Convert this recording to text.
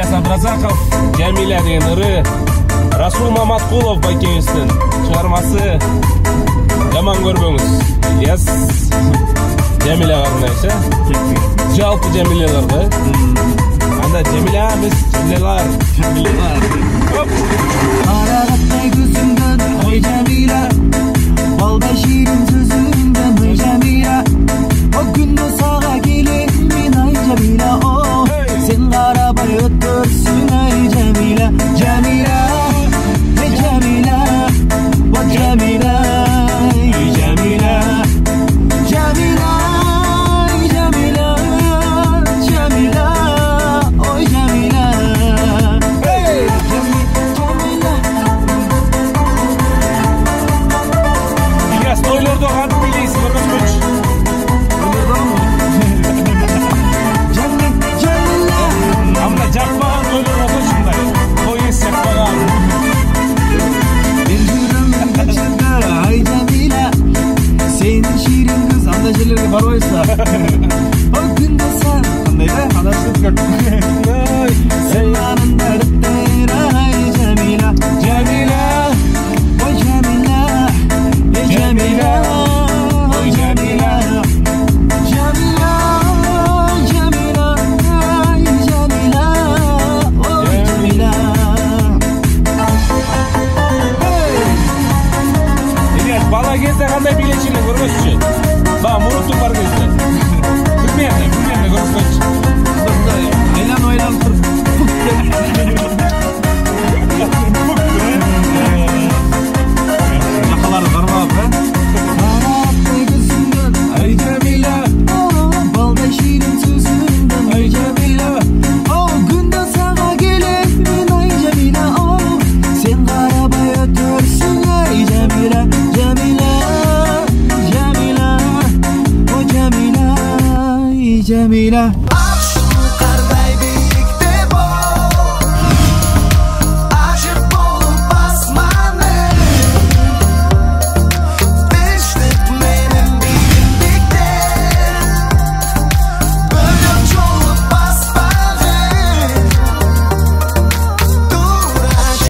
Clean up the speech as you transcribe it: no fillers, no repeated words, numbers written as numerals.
Ильяс Абдразаков, Jamila деген ыры, Расул Маматкулов байкебиздин чыгармасы. Жаман көрбөңүз. Ильяс Jamila карындайбыз, жалпы Jamilалар да. Анда Jamila эмес, Jamilалар. Карагаттай көзүңдөн, ой Jamila, балдай ширин сөзүңдөн, ой Jamila. О күндө сага келем мен, ай Jamila, о сен карабай өтөрсүң, ай Jamila, Jamila, ой Jamila, о Jamila, ой Jamila, Jamila, ой Jamila, Jamila, ой Jamila, Ильяс тойлордо кантип бийлейсиз, көргөзгүч. Амна жакпаган тойлор болсо ушундай. Той эс жакпаган. ай Jamila, сенин ширин көз андай жерлерге барбайсыздар. О күндө сен кандай да адашып көрдүм. Сен жанымда өттөр, ай Jamila, Jamila, ой Jamila, ой Jamila, ой Jamila, Jamila, Jamila, ай Jamila, ой Jamila. Ильяс, бала кезде кандай бийлечиң көргөзчү. Баа мурутуң бар кезде. Примерно көргөзчү. Ойланып туруп. Жакаларды кармап, Караптай көзүңдөн, ай Jamila, балдай ширин сөзүңдөн, ай Jamila. О күндө сага келем мен, ай Jamila, о сен карабай өтөрсүң, ай Jamila, Jamila, Jamila, о Jamila, ай Jamila.